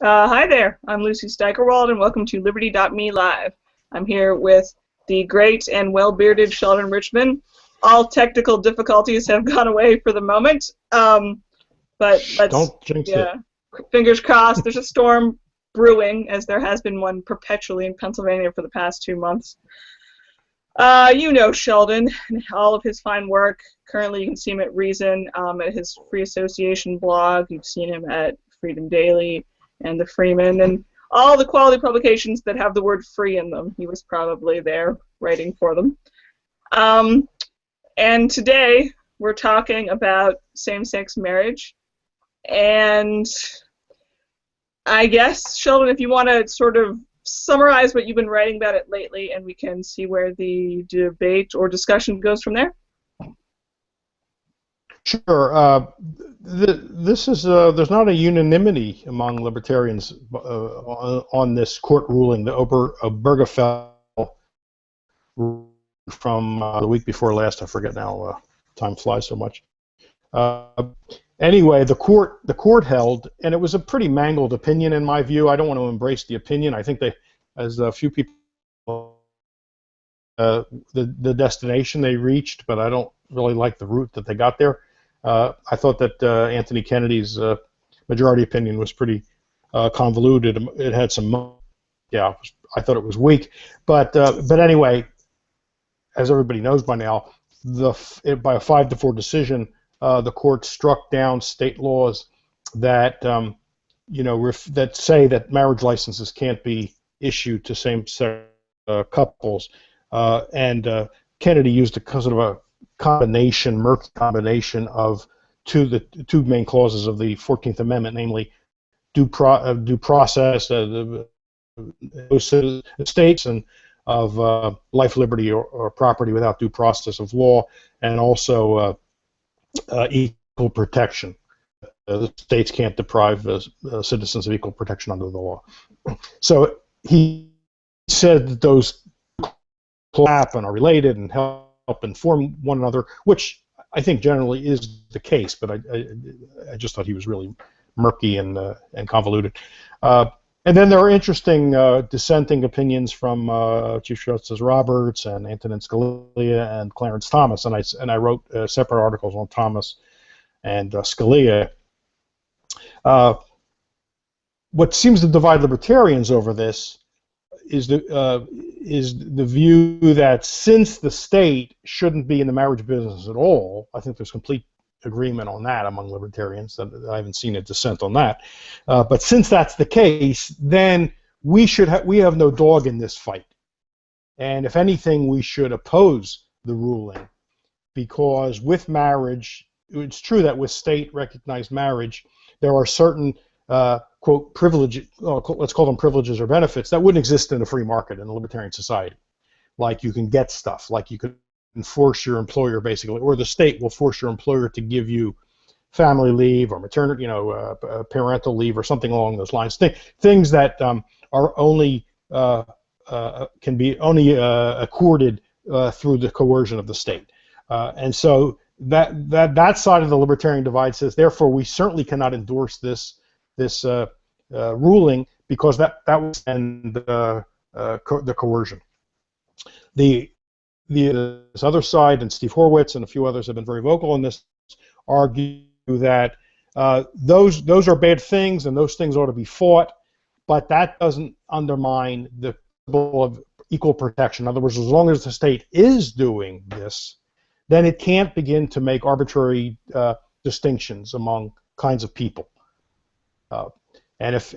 Hi there, I'm Lucy Steigerwald, and welcome to Liberty.me Live. I'm here with the great and well-bearded Sheldon Richman. All technical difficulties have gone away for the moment, but Don't jinx it. fingers crossed. There's a storm brewing, as there has been one perpetually in Pennsylvania for the past 2 months. You know Sheldon and all of his fine work. Currently, you can see him at Reason, at his Free Association blog. You've seen him at Freedom Daily and the Freeman, and all the quality publications that have the word free in them. He was probably there writing for them. And today we're talking about same-sex marriage. And I guess, Sheldon, if you want to sort of summarize what you've been writing about it lately, and we can see where the debate or discussion goes from there. Sure. This is there's not a unanimity among libertarians on this court ruling, the Obergefell from the week before last. I forget now. Time flies so much. Anyway, the court held, and it was a pretty mangled opinion in my view. I don't want to embrace the opinion. I think they, as a few people, the destination they reached, but I don't really like the route that they got there. I thought that Anthony Kennedy's majority opinion was pretty convoluted. It had some, yeah, I thought it was weak. But anyway, as everybody knows by now, by a 5-4 decision, the court struck down state laws that that say that marriage licenses can't be issued to same-sex couples, and Kennedy used a sort of a murky combination of the two main clauses of the 14th Amendment, namely due process, the states, and of life, liberty, or property without due process of law, and also equal protection. The states can't deprive citizens of equal protection under the law. So he said that those happen are related and help inform one another, which I think generally is the case, but I just thought he was really murky and convoluted. And then there are interesting dissenting opinions from Chief Justice Roberts and Antonin Scalia and Clarence Thomas, and I wrote separate articles on Thomas and Scalia. What seems to divide libertarians over this is the view that since the state shouldn't be in the marriage business at all, I think there's complete agreement on that among libertarians. I haven't seen a dissent on that. But since that's the case, then we have no dog in this fight. And if anything, we should oppose the ruling, because with marriage, it's true that with state-recognized marriage, there are certain quote, privileges, let's call them privileges or benefits, that wouldn't exist in a free market in a libertarian society. Like you can get stuff, like you could force your employer basically, or the state will force your employer to give you family leave or maternity, parental leave or something along those lines. Things that are only can be only accorded through the coercion of the state. And so that side of the libertarian divide says, therefore, we certainly cannot endorse this ruling, because that was the coercion. This other side, and Steve Horwitz and a few others have been very vocal on this, argue that those are bad things and those things ought to be fought, but that doesn't undermine the principle of equal protection. In other words, as long as the state is doing this, then it can't begin to make arbitrary distinctions among kinds of people. And if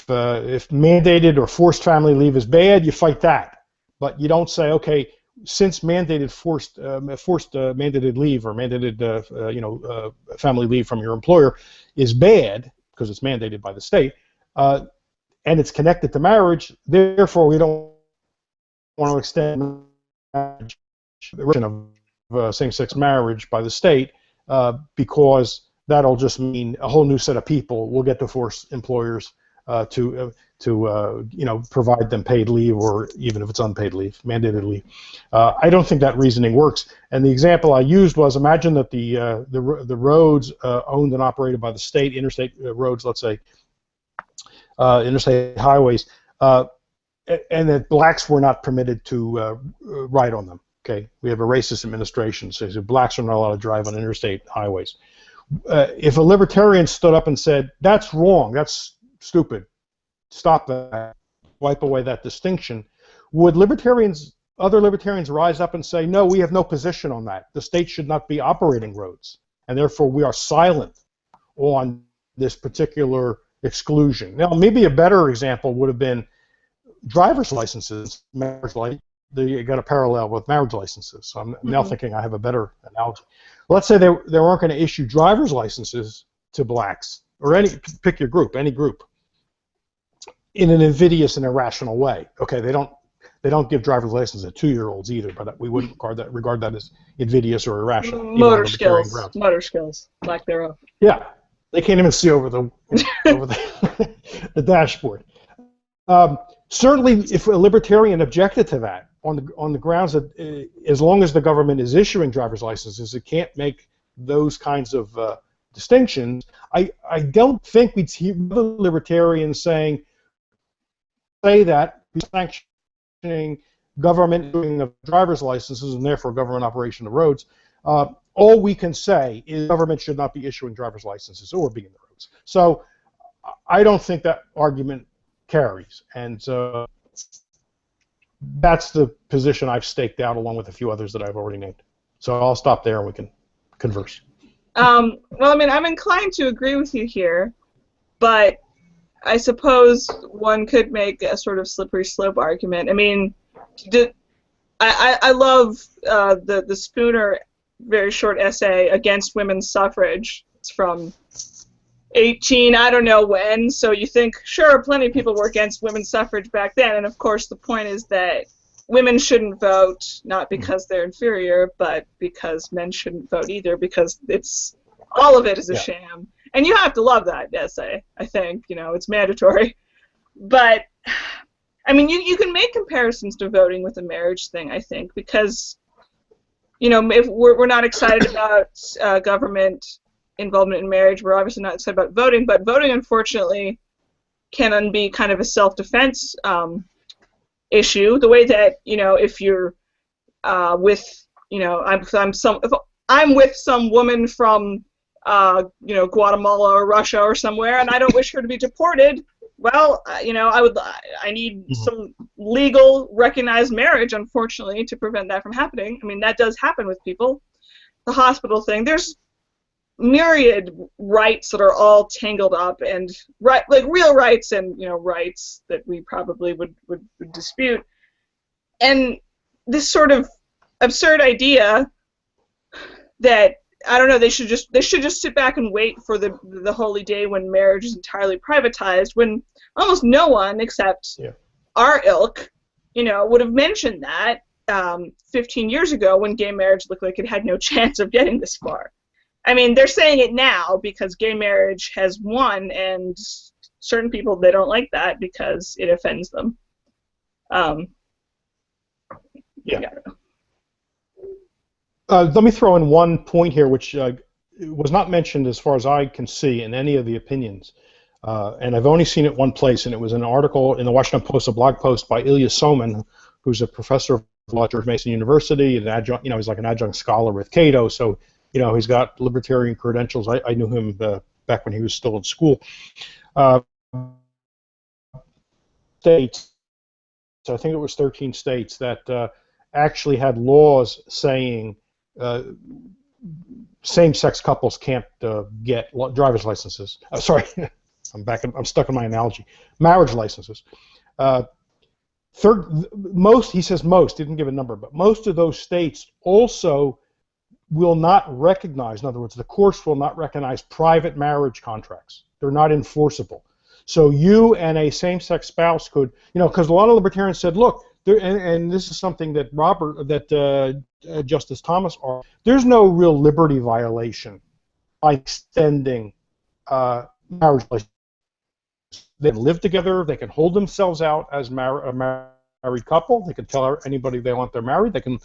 mandated or forced family leave is bad, you fight that. But you don't say, okay, since mandated forced mandated leave or mandated family leave from your employer is bad because it's mandated by the state, and it's connected to marriage, therefore we don't want to extend of same-sex marriage by the state, because that'll just mean a whole new set of people will get to force employers to provide them paid leave, or even if it's unpaid leave, mandated leave. I don't think that reasoning works. And the example I used was, imagine that the roads owned and operated by the state, interstate roads, let's say, interstate highways, and that blacks were not permitted to ride on them. Okay, we have a racist administration, so blacks are not allowed to drive on interstate highways. If a libertarian stood up and said, "That's wrong, that's stupid, stop that, wipe away that distinction," would other libertarians rise up and say, "No, we have no position on that. The state should not be operating roads, and therefore we are silent on this particular exclusion"? Now, maybe a better example would have been driver's licenses. You got a parallel with marriage licenses. So I'm now thinking I have a better analogy. Let's say they weren't going to issue driver's licenses to blacks, or pick your group, any group, in an invidious and irrational way. Okay, they don't give driver's licenses to 2-year-olds either, but we wouldn't regard that as invidious or irrational. Motor skills, lack thereof. Yeah, they can't even see over the the dashboard. Certainly, if a libertarian objected to that on the grounds that as long as the government is issuing driver's licenses, it can't make those kinds of distinctions, I don't think we'd see other libertarians say that sanctioning government doing of driver's licenses and therefore government operation of roads. All we can say is government should not be issuing driver's licenses or being the roads. So I don't think that argument carries, and so that's the position I've staked out along with a few others that I've already named. So I'll stop there and we can converse. Well, I mean, I'm inclined to agree with you here, but I suppose one could make a sort of slippery slope argument. I mean, I love the Spooner very short essay against women's suffrage. It's from 18, I don't know when, so you think, sure, plenty of people were against women's suffrage back then, and of course the point is that women shouldn't vote, not because they're inferior, but because men shouldn't vote either, because all of it is a sham. And you have to love that essay, I think, it's mandatory. But, I mean, you can make comparisons to voting with the marriage thing, I think, because, if we're not excited about government involvement in marriage, we're obviously not excited about voting, but voting, unfortunately, can be kind of a self-defense issue. The way that, if you're with, if I'm with some woman from, Guatemala or Russia or somewhere, and I don't wish her to be deported, well, I need some legal, recognized marriage, unfortunately, to prevent that from happening. I mean, that does happen with people. The hospital thing, there's myriad rights that are all tangled up, and like real rights and rights that we probably would dispute. And this sort of absurd idea that I don't know, they should just sit back and wait for the holy day when marriage is entirely privatized, when almost no one except our ilk, would have mentioned that 15 years ago when gay marriage looked like it had no chance of getting this far. I mean, they're saying it now because gay marriage has won, and certain people, they don't like that because it offends them. Let me throw in one point here, which was not mentioned as far as I can see in any of the opinions, and I've only seen it one place, and it was an article in the Washington Post, a blog post by Ilya Soman, who's a professor of law at George Mason University, an adjunct, he's like an adjunct scholar with Cato, so he's got libertarian credentials. I knew him back when he was still in school. States, so I think it was 13 states that actually had laws saying same-sex couples can't get driver's licenses. Sorry, I'm stuck in my analogy. Marriage licenses. He says most, didn't give a number, but most of those states also will not recognize, in other words, the courts will not recognize private marriage contracts. They're not enforceable. So you and a same-sex spouse could, because a lot of libertarians said, look, and this is something that Justice Thomas argued, there's no real liberty violation by extending marriage licenses. They can live together, they can hold themselves out as a married couple, they can tell anybody they want they're married, they can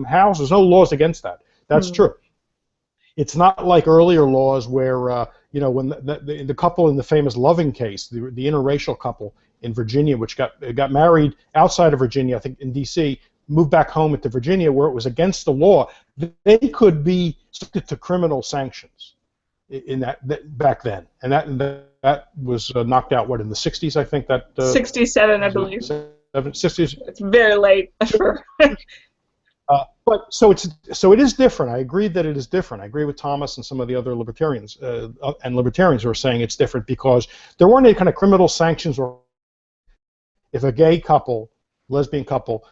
house, there's no laws against that. That's true. It's not like earlier laws where, when the couple in the famous Loving case, the interracial couple in Virginia, which got married outside of Virginia, I think in D.C., moved back home into Virginia, where it was against the law, they could be subject to criminal sanctions in that back then, and that was knocked out in the 60s, I think. 67, I believe. 60s. It's very late for. But so it is different. I agree that it is different. I agree with Thomas and some of the other libertarians who are saying it's different because there weren't any kind of criminal sanctions, or if a gay couple, lesbian couple,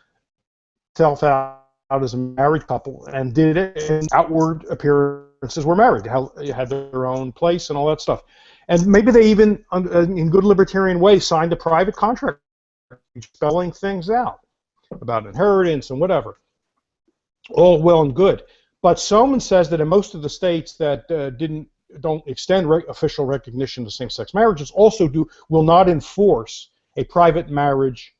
self out as a married couple and did it, and outward appearances were married, had their own place and all that stuff, and maybe they even, in good libertarian way, signed a private contract spelling things out about inheritance and whatever. All well and good, but Soman says that in most of the states that don't extend official recognition to same-sex marriages also will not enforce a private marriage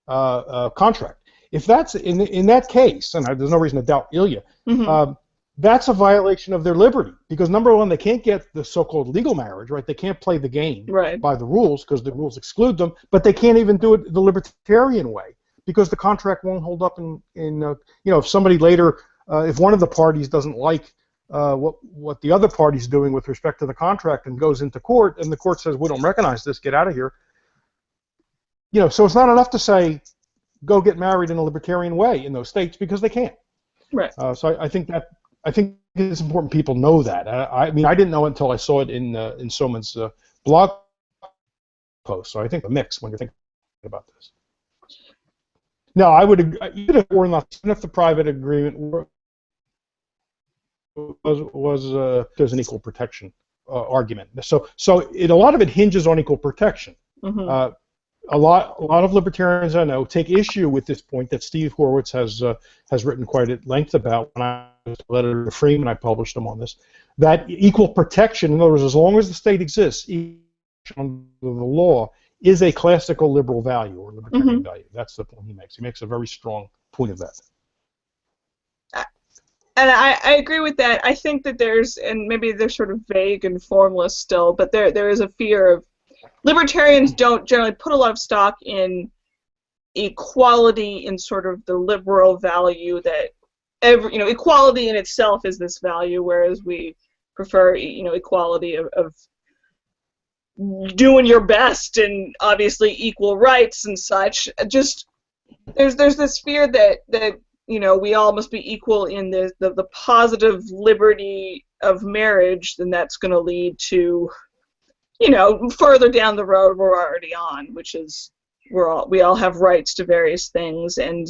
contract. If that's in that case, and there's no reason to doubt Ilya, that's a violation of their liberty, because number one, they can't get the so-called legal marriage, right? They can't play the game by the rules because the rules exclude them, but they can't even do it the libertarian way, because the contract won't hold up if somebody later, if one of the parties doesn't like what the other party's doing with respect to the contract and goes into court, and the court says, we don't recognize this, get out of here. So it's not enough to say, go get married in a libertarian way in those states, because they can't. Right. So I think it's important people know that. I mean, I didn't know it until I saw it in Soman's blog post. So I think a mix when you're thinking about this. No, I would, even if we're not, even if the private agreement was there's an equal protection argument. So a lot of it hinges on equal protection. A lot of libertarians I know take issue with this point that Steve Horwitz has written quite at length about. When I was a letter to Freeman, I published him on this. That equal protection, in other words, as long as the state exists, under the law, is a classical liberal value or libertarian value. That's the point he makes. He makes a very strong point of that. And I agree with that. I think that and maybe they're sort of vague and formless still, but there is a fear of, libertarians don't generally put a lot of stock in equality in sort of the liberal value that equality in itself is this value, whereas we prefer equality of doing your best and obviously equal rights and such. Just there's this fear that we all must be equal in the positive liberty of marriage, then that's going to lead to further down the road we're already on, which is we all have rights to various things, and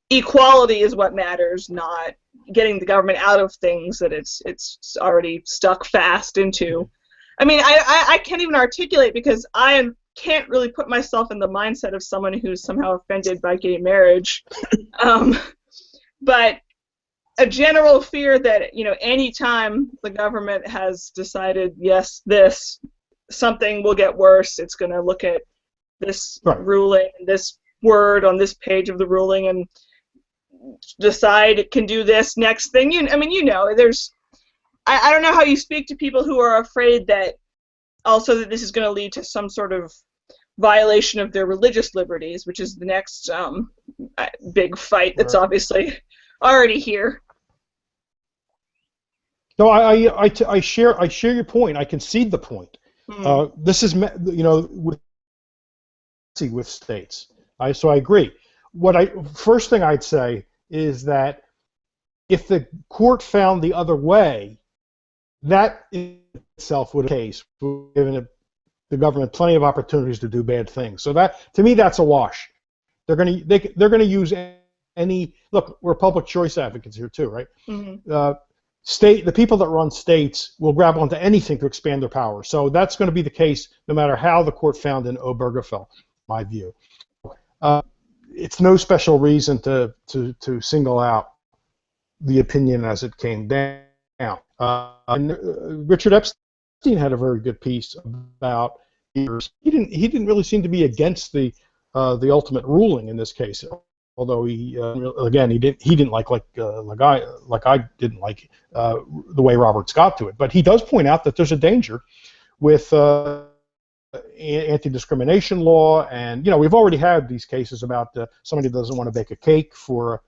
equality is what matters, not getting the government out of things that it's already stuck fast into. I mean, I can't even articulate, because I can't really put myself in the mindset of someone who's somehow offended by gay marriage. But a general fear that, any time the government has decided, yes, something will get worse, it's going to look at this ruling, this word on this page of the ruling, and decide it can do this next thing. There's, I don't know how you speak to people who are afraid that this is going to lead to some sort of violation of their religious liberties, which is the next big fight that's obviously already here. No, I share your point. I concede the point. This is with states. So I agree. First thing I'd say is that if the court found the other way, that in itself would be the case, given the government plenty of opportunities to do bad things. So that, to me, that's a wash. They're going to use any. Look, we're public choice advocates here too, right? The people that run states will grab onto anything to expand their power. So that's going to be the case no matter how the court found in Obergefell, my view. It's no special reason to single out the opinion as it came down. And Richard Epstein had a very good piece about he didn't really seem to be against the ultimate ruling in this case, although he again he didn't like I didn't like the way Roberts got to it. But he does point out that there's a danger with anti-discrimination law, and we've already had these cases about somebody doesn't want to bake a cake for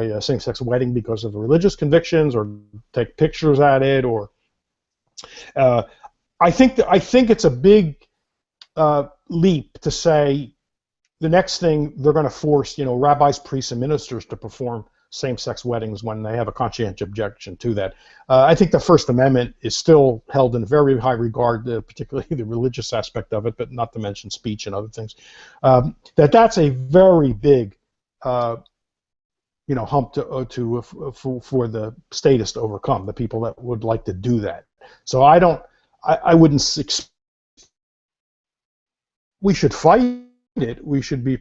a same-sex wedding because of religious convictions, or take pictures at it, or I think it's a big leap to say the next thing they're going to force rabbis, priests, and ministers to perform same-sex weddings when they have a conscientious objection to that. I think the First Amendment is still held in very high regard, particularly the religious aspect of it, but not to mention speech and other things. That's a very big hump for the statists to overcome, the people that would like to do that. So I wouldn't. We should fight it. We should be.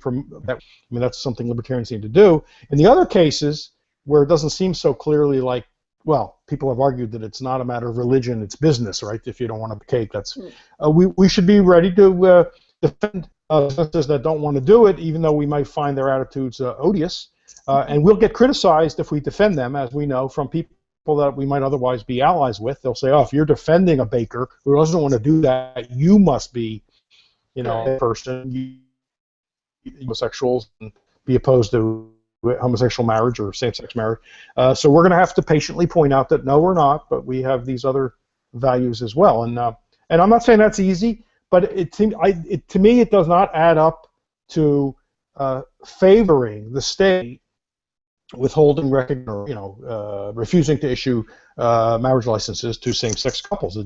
That's something libertarians need to do. In the other cases where it doesn't seem so clearly like, well, people have argued that it's not a matter of religion, it's business, right? If you don't want a cake, that's we should be ready to defend businesses that don't want to do it, even though we might find their attitudes odious, and we'll get criticized if we defend them, as we know from people that we might otherwise be allies with. They'll say, oh, if you're defending a baker who doesn't want to do that, you must be, a person, homosexuals, and be opposed to homosexual marriage or same-sex marriage. So we're going to have to patiently point out that no, we're not, but we have these other values as well. And I'm not saying that's easy, but to me it does not add up to favoring the state withholding refusing to issue marriage licenses to same-sex couples.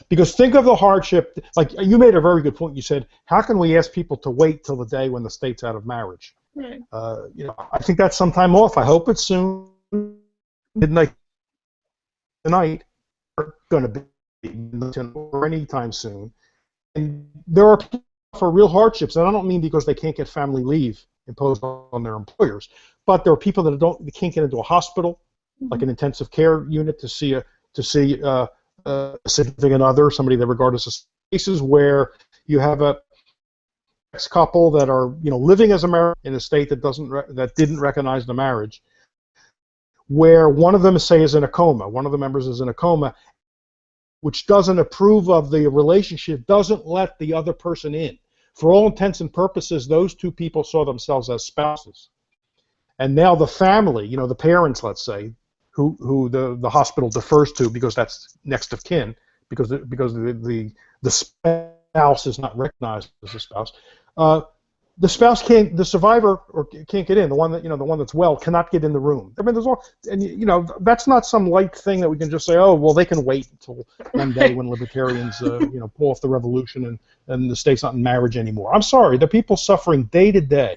Because think of the hardship. Like you made a very good point. You said, how can we ask people to wait till the day when the state's out of marriage? Right. I think that's sometime off. I hope it's soon. Midnight tonight, are going to be or anytime soon. And there are people for real hardships, and I don't mean because they can't get family leave imposed on their employers, but there are people that they can't get into a hospital, like an intensive care unit, to see a significant other, somebody they regard as cases where you have a couple that are living as a marriage in a state that didn't recognize the marriage, where one of them is in a coma, one of the members is in a coma, which doesn't approve of the relationship, doesn't let the other person in. For all intents and purposes, those two people saw themselves as spouses. And now the family, the parents, let's say, who the hospital defers to because that's next of kin, because the spouse is not recognized as a spouse. The spouse can't, the survivor can't get in. The one that's well cannot get in the room. I mean, there's all, and that's not some light thing that we can just say, oh, well, they can wait until one day when libertarians, pull off the revolution and the state's not in marriage anymore. I'm sorry, the people suffering day to day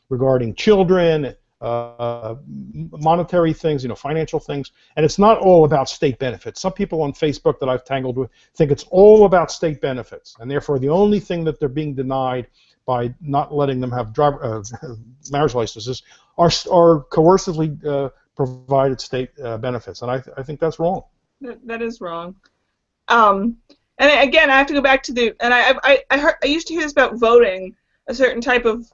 regarding children, monetary things, financial things, and it's not all about state benefits. Some people on Facebook that I've tangled with think it's all about state benefits, and therefore the only thing that they're being denied by not letting them have marriage licenses are coercively provided state benefits, and I think that's wrong. That is wrong. And again, I have to go back to I used to hear this about voting, a certain type of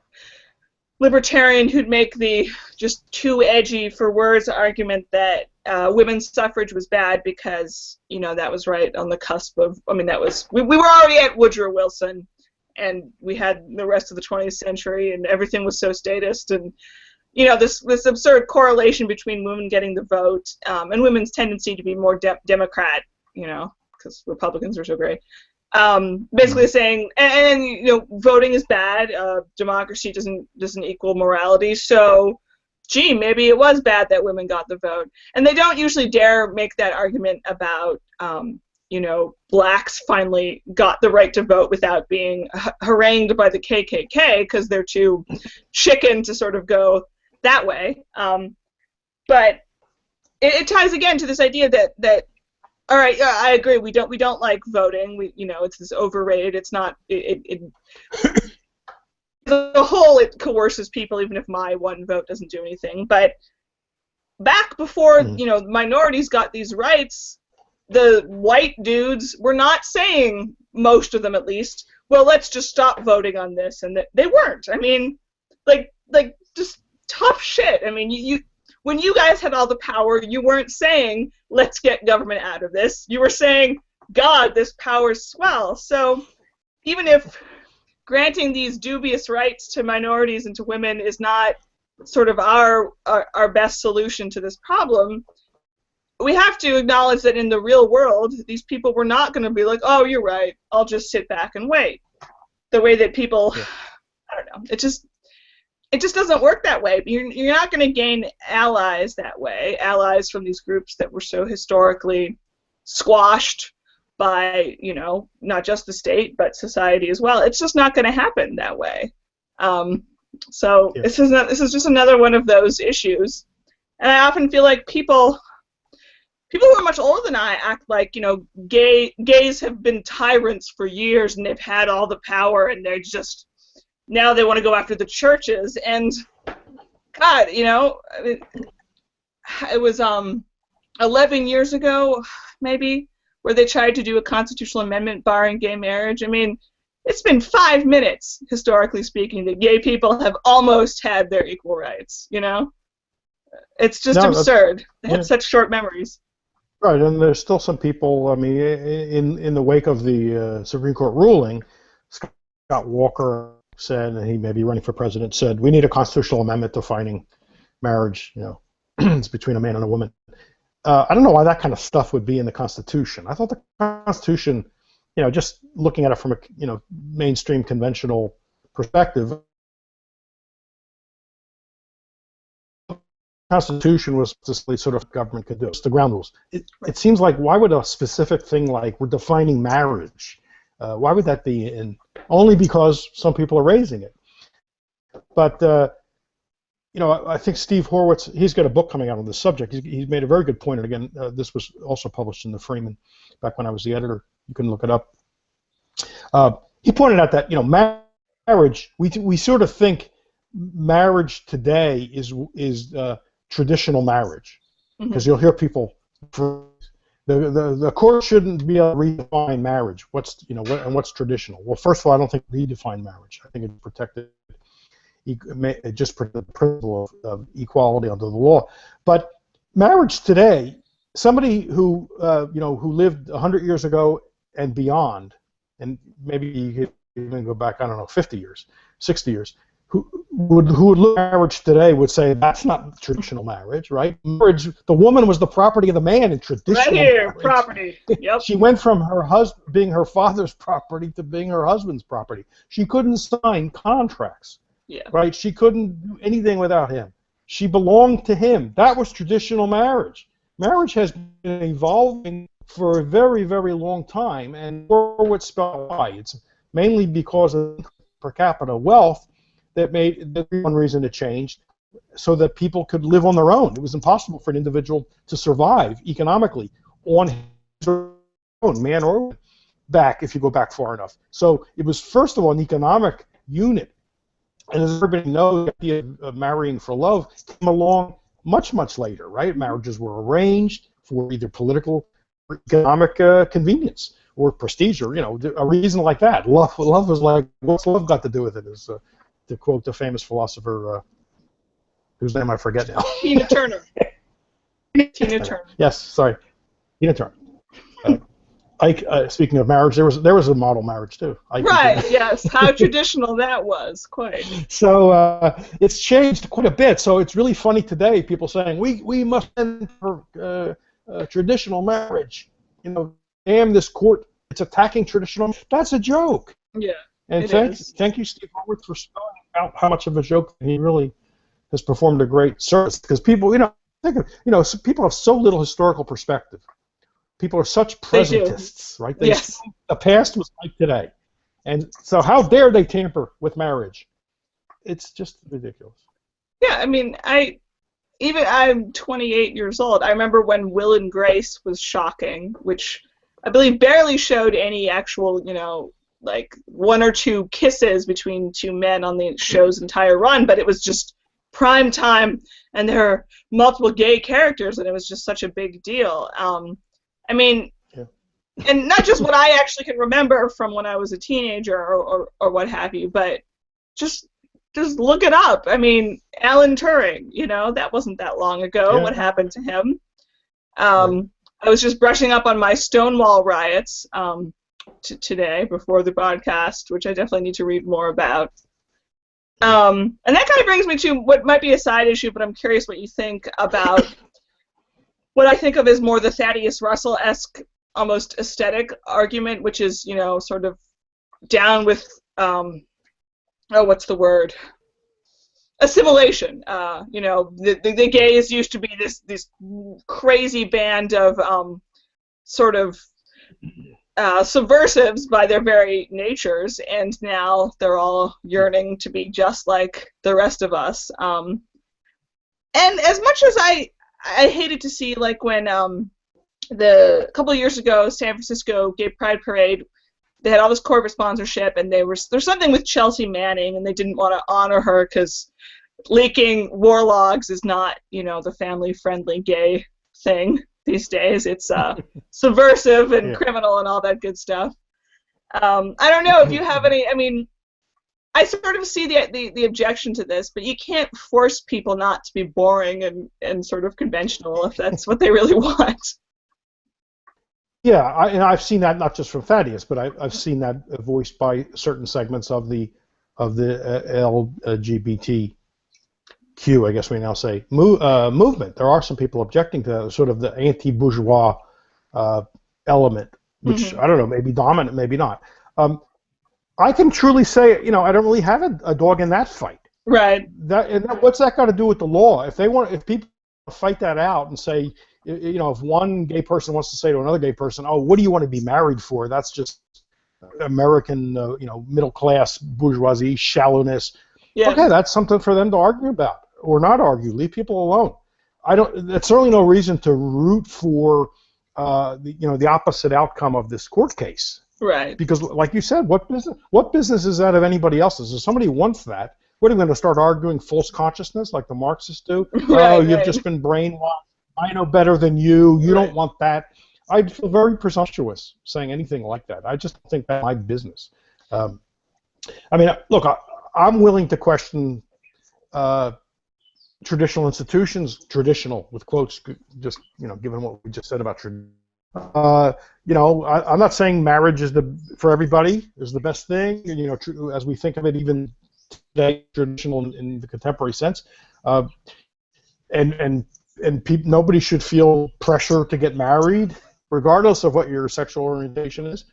libertarian who'd make the just too edgy for words argument that women's suffrage was bad because that was right on the cusp of, that was, we were already at Woodrow Wilson, and we had the rest of the 20th century, and everything was so statist, and this absurd correlation between women getting the vote and women's tendency to be more Democrat, because Republicans are so great. Basically saying, and voting is bad. Democracy doesn't equal morality. So, gee, maybe it was bad that women got the vote. And they don't usually dare make that argument about, blacks finally got the right to vote without being harangued by the KKK, because they're too chicken to sort of go that way. But it ties again to this idea that all right, yeah, I agree. We don't like voting. It's this overrated. It's not. The whole, it coerces people, even if my one vote doesn't do anything. But back before minorities got these rights, the white dudes were not saying, most of them at least, well, let's just stop voting on this, and they weren't. I mean, just tough shit. I mean, when you guys had all the power, you weren't saying, let's get government out of this. You were saying, God, this power's swell. So even if granting these dubious rights to minorities and to women is not sort of our best solution to this problem, we have to acknowledge that in the real world, these people were not going to be like, oh, you're right, I'll just sit back and wait. The way that people, I don't know, it just doesn't work that way. You're not going to gain allies that way, allies from these groups that were so historically squashed by, you know, not just the state, but society as well. It's just not going to happen that way. This is just another one of those issues. And I often feel like people who are much older than I act like, you know, gays have been tyrants for years and they've had all the power and they're just, now they want to go after the churches. And God, you know, it was 11 years ago, maybe, where they tried to do a constitutional amendment barring gay marriage. I mean, it's been 5 minutes, historically speaking, that gay people have almost had their equal rights, you know? It's just absurd. They have such short memories. Right, and there's still some people, I mean, in the wake of the Supreme Court ruling, Scott Walker said, and he may be running for president, said, we need a constitutional amendment defining marriage, you know, it's between a man and a woman. I don't know why that kind of stuff would be in the Constitution. I thought the Constitution, you know, just looking at it from a, you know, mainstream conventional perspective, the Constitution was just the sort of government could do. It's the ground rules. It seems like, why would a specific thing like we're defining marriage, why would that be in? Only because some people are raising it. But you know, I think Steve Horwitz, he's got a book coming out on this subject. He's made a very good point, and again, this was also published in the Freeman back when I was the editor. You can look it up. He pointed out that, you know, marriage, we sort of think marriage today is traditional marriage, because you'll hear people, the court shouldn't be able to redefine marriage. What's, you know, what's traditional? Well, first of all, I don't think redefine marriage. I think it protected. Just for the principle of equality under the law. But marriage today, somebody who you know, who lived 100 years ago and beyond, and maybe you could even go back, I don't know, 50 years, 60 years, who would look at marriage today would say that's not traditional marriage, right? Marriage, the woman was the property of the man in traditional right here, marriage. Property. Yep. She went from her husband being her father's property to being her husband's property. She couldn't sign contracts. Yeah. Right? She couldn't do anything without him. She belonged to him. That was traditional marriage. Marriage has been evolving for a very, very long time, and Horowitz spelled why. It's mainly because of per capita wealth that one reason it changed, so that people could live on their own. It was impossible for an individual to survive economically on his own, man or woman, back if you go back far enough. So it was, first of all, an economic unit. And as everybody knows, the idea of marrying for love came along much, much later, right? Marriages were arranged for either political or economic convenience or prestige, or, you know, a reason like that. Love was like, what's love got to do with it? Is to quote the famous philosopher, whose name I forget now. Tina Turner. Tina Turner. Yes, sorry, Tina Turner. Speaking of marriage, there was a model marriage too. Right. Yes. How traditional that was, quite. So it's changed quite a bit. So it's really funny today. People saying we must end for traditional marriage. You know, damn this court! It's attacking traditional. That's a joke. Yeah. And thank you, Steve Horwitz, for spelling out how much of a joke he really has performed a great service. Because people, you know, people have so little historical perspective. People are such presentists, right? Yes. The past was like today. And so how dare they tamper with marriage? It's just ridiculous. Yeah, I mean, I'm 28 years old. I remember when Will and Grace was shocking, which I believe barely showed any actual, you know, like one or two kisses between two men on the show's entire run, but it was just prime time, and there are multiple gay characters, and it was just such a big deal. I mean, yeah. And not just what I actually can remember from when I was a teenager or what have you, but just just look it up. I mean, Alan Turing, that wasn't that long ago. Yeah. What happened to him? Right. I was just brushing up on my Stonewall riots today before the podcast, which I definitely need to read more about. And that kind of brings me to what might be a side issue, but I'm curious what you think about what I think of as more the Thaddeus Russell-esque, almost aesthetic argument, which is, sort of down with, what's the word? Assimilation. The gays used to be this crazy band of sort of subversives by their very natures, and now they're all yearning to be just like the rest of us. And as much as I hated to see, like when a couple of years ago, San Francisco Gay Pride Parade, they had all this corporate sponsorship, and there's something with Chelsea Manning, and they didn't want to honor her because leaking war logs is not, the family-friendly gay thing these days. It's subversive and criminal and all that good stuff. I don't know if you have any. I mean, I sort of see the objection to this, but you can't force people not to be boring and sort of conventional if that's what they really want. Yeah, and I've seen that not just from Thaddeus, but I've seen that voiced by certain segments of the LGBTQ, I guess we now say, movement. There are some people objecting to sort of the anti-bourgeois element, which I don't know, maybe dominant, maybe not. I can truly say, I don't really have a dog in that fight. Right. What's that got to do with the law? If people fight that out and say, if one gay person wants to say to another gay person, "Oh, what do you want to be married for?" That's just American, middle class bourgeoisie shallowness. Yeah. Okay, that's something for them to argue about or not argue. Leave people alone. That's certainly no reason to root for, the opposite outcome of this court case. Right. Because, like you said, what business is that of anybody else's? If somebody wants that, what are we going to start arguing false consciousness like the Marxists do? Right, you've just been brainwashed. I know better than you. You don't want that. I'd feel very presumptuous saying anything like that. I just think that's my business. I mean, look, I'm willing to question traditional institutions, traditional with quotes, just given what we just said about tradition. I'm not saying marriage is for everybody is the best thing. As we think of it, even today, traditional in the contemporary sense, nobody should feel pressure to get married, regardless of what your sexual orientation is.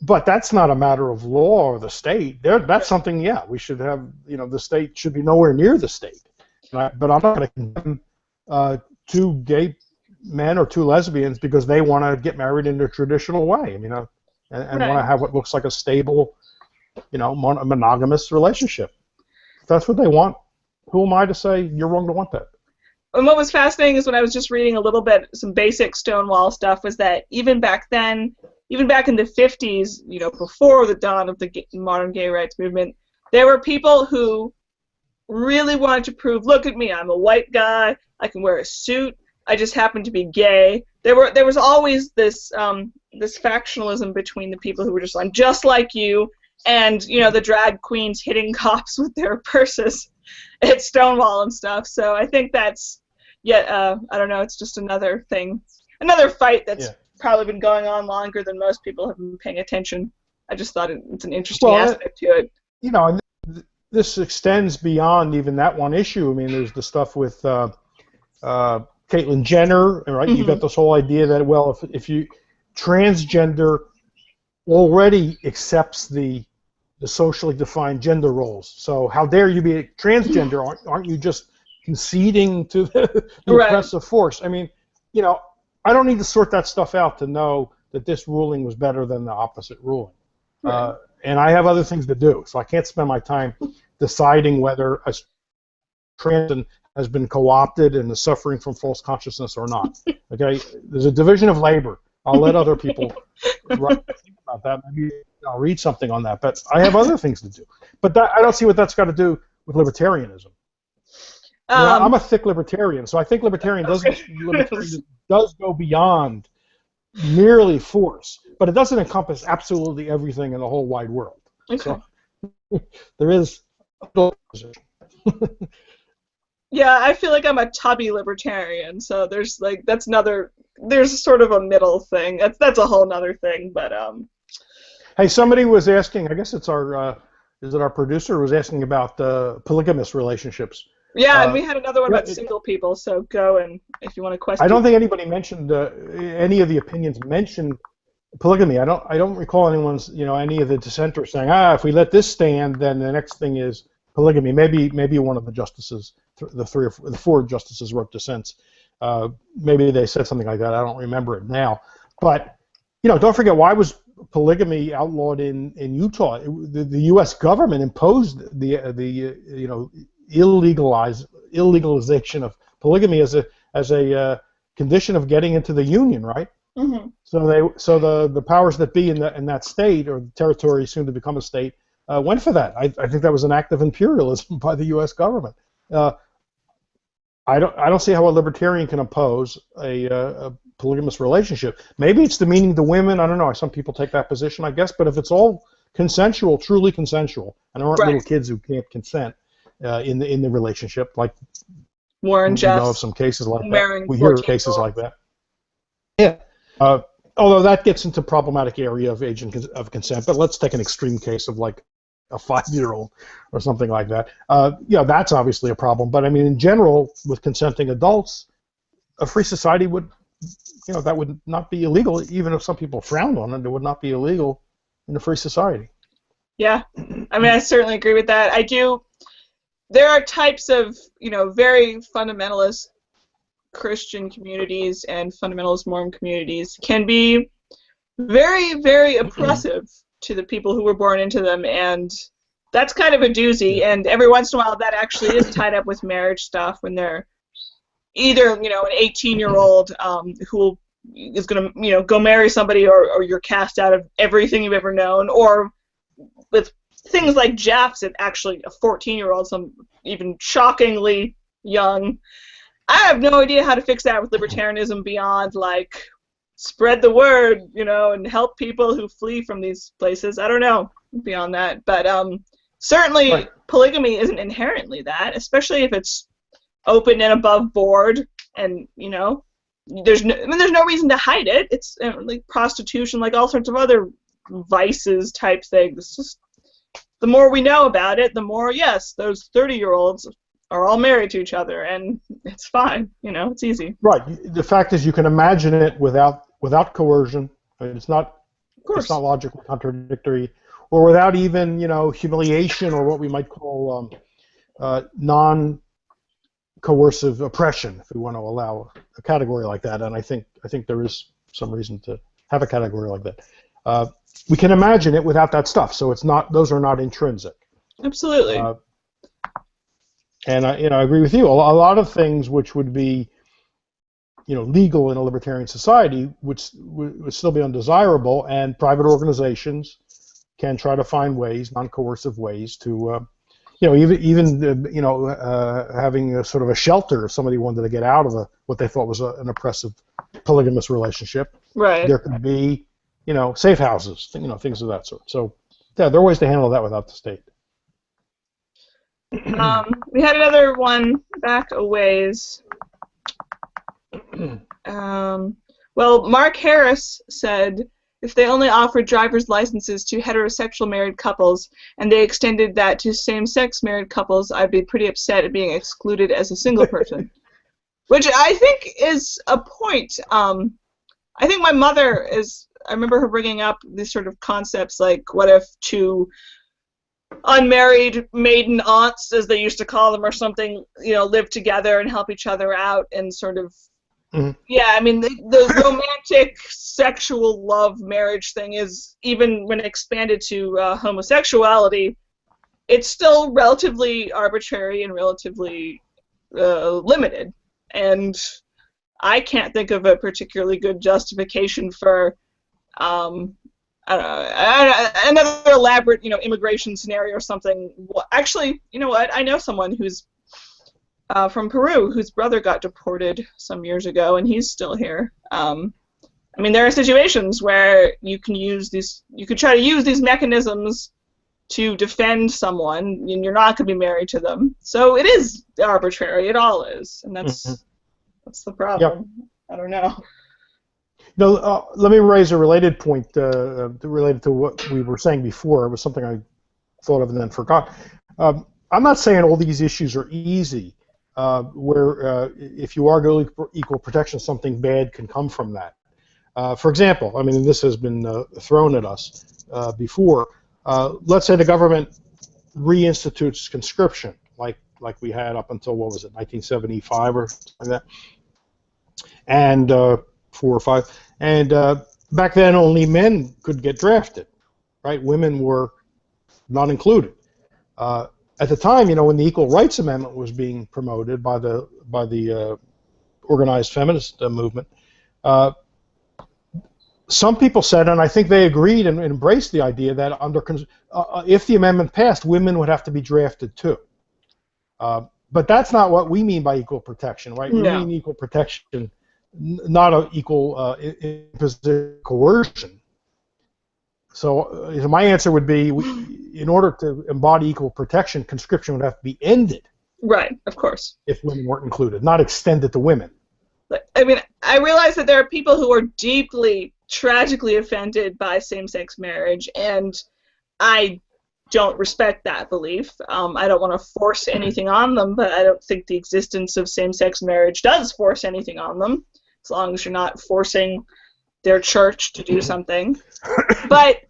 But that's not a matter of law or the state. That's something, we should have. The state should be nowhere near the state. But I'm not going to condemn two gay men or two lesbians because they want to get married in a traditional way. And want to have what looks like a stable, monogamous relationship. If that's what they want, who am I to say you're wrong to want that? And what was fascinating is when I was just reading a little bit, some basic Stonewall stuff, was that even back then, even back in the 50s, before the dawn of the modern gay rights movement, there were people who really wanted to prove, look at me, I'm a white guy, I can wear a suit, I just happen to be gay. There was always this factionalism between the people who were just like, just like you, and the drag queens hitting cops with their purses at Stonewall and stuff. So I think that's I don't know, it's just another thing, another fight that's probably been going on longer than most people have been paying attention. I just thought it's an interesting aspect to it. And this extends beyond even that one issue. I mean, there's the stuff with Caitlyn Jenner, right? You got this whole idea that, if you transgender already accepts the socially defined gender roles. So how dare you be transgender? Aren't you just conceding to the oppressive force? I mean, I don't need to sort that stuff out to know that this ruling was better than the opposite ruling. Right. And I have other things to do, so I can't spend my time deciding whether a trans has been co-opted and is suffering from false consciousness or not. Okay, there's a division of labor. I'll let other people think about that. Maybe I'll read something on that. But I have other things to do. But I don't see what that's got to do with libertarianism. I'm a thick libertarian, so I think libertarian does go beyond merely force, but it doesn't encompass absolutely everything in the whole wide world. Okay. So there is Yeah, I feel like I'm a tubby libertarian, so there's like there's sort of a middle thing. That's a whole nother thing, but Hey, somebody was asking. I guess it's is it our producer was asking about polygamous relationships. yeah, and we had another one Yeah, about single people, so go and if you want to I question. don't think anybody mentioned any of the opinions mentioned polygamy. I don't recall anyone's any of the dissenters saying if we let this stand, then the next thing is polygamy. Maybe one of the justices, the four justices wrote dissents. Maybe they said something like that. I don't remember it now. But don't forget, why was polygamy outlawed in Utah? The U.S. government imposed the illegalization of polygamy as a condition of getting into the union, right? Mm-hmm. So the powers that be in that state, or the territory soon to become a state, went for that. I think that was an act of imperialism by the U.S. government. I don't see how a libertarian can oppose a polygamous relationship. Maybe it's demeaning to women. I don't know. Some people take that position, I guess. But if it's all consensual, truly consensual, and there aren't little kids who can't consent in the relationship, like Warren we know of some cases like that. We hear cases like that. Yeah. Although that gets into problematic area of age of consent, but let's take an extreme case of like a 5-year-old or something like that. That's obviously a problem. But I mean, in general, with consenting adults, a free society would, that would not be illegal. Even if some people frowned on it, it would not be illegal in a free society. Yeah, I mean, I certainly agree with that. There are types of, very fundamentalist Christian communities and fundamentalist Mormon communities can be very, very oppressive to the people who were born into them, and that's kind of a doozy. And every once in a while, that actually is tied up with marriage stuff when they're either, an 18-year-old who is going to, go marry somebody, or you're cast out of everything you've ever known, or with things like Jeff's, at actually a 14-year-old, some even shockingly young. I have no idea how to fix that with libertarianism beyond, like, spread the word, and help people who flee from these places. I don't know beyond that. But certainly polygamy isn't inherently that, especially if it's open and above board, and, there's no reason to hide it. It's like prostitution, like all sorts of other vices type things. Just the more we know about it, the more, yes, those 30-year-olds are all married to each other, and it's fine. It's easy. Right. The fact is, you can imagine it without coercion. I mean, it's not logically contradictory, or without even humiliation, or what we might call non-coercive oppression, if we want to allow a category like that. And I think there is some reason to have a category like that. We can imagine it without that stuff, so those are not intrinsic. Absolutely. And I agree with you. A lot of things which would be, legal in a libertarian society would still be undesirable, and private organizations can try to find ways, non-coercive ways, to, even having a sort of a shelter if somebody wanted to get out of what they thought was an oppressive polygamous relationship. Right. There could be, safe houses, things of that sort. So, yeah, there are ways to handle that without the state. We had another one back a ways. Well, Mark Harris said, if they only offered driver's licenses to heterosexual married couples and they extended that to same-sex married couples, I'd be pretty upset at being excluded as a single person. Which I think is a point. I think my mother I remember her bringing up these sort of concepts, like, what if two unmarried maiden aunts, as they used to call them, or something, live together and help each other out, and sort of, yeah, I mean, the romantic sexual love marriage thing is, even when expanded to homosexuality, it's still relatively arbitrary and relatively limited, and I can't think of a particularly good justification for another elaborate, immigration scenario or something. Actually, you know what? I know someone who's from Peru whose brother got deported some years ago, and he's still here. I mean, there are situations where you could try to use these mechanisms to defend someone, and you're not going to be married to them. So it is arbitrary. It all is, and that's the problem. Yep. I don't know. No, let me raise a related point related to what we were saying before. It was something I thought of and then forgot. I'm not saying all these issues are easy, where if you argue equal protection, something bad can come from that. For example, I mean, this has been thrown at us before. Let's say the government reinstitutes conscription, like we had up until, what was it, 1975 or something like that, and 4 or 5. And back then, only men could get drafted, right? Women were not included. At the time, when the Equal Rights Amendment was being promoted by the organized feminist movement, some people said, and I think they agreed and embraced the idea that if the amendment passed, women would have to be drafted too. But that's not what we mean by equal protection, right? No. We mean equal protection, not an equal coercion. So my answer would be, in order to embody equal protection, conscription would have to be ended. Right, of course. If women weren't included, not extended to women. I mean, I realize that there are people who are deeply, tragically offended by same-sex marriage, and I don't respect that belief. I don't want to force anything on them, but I don't think the existence of same-sex marriage does force anything on them, as long as you're not forcing their church to do something. But,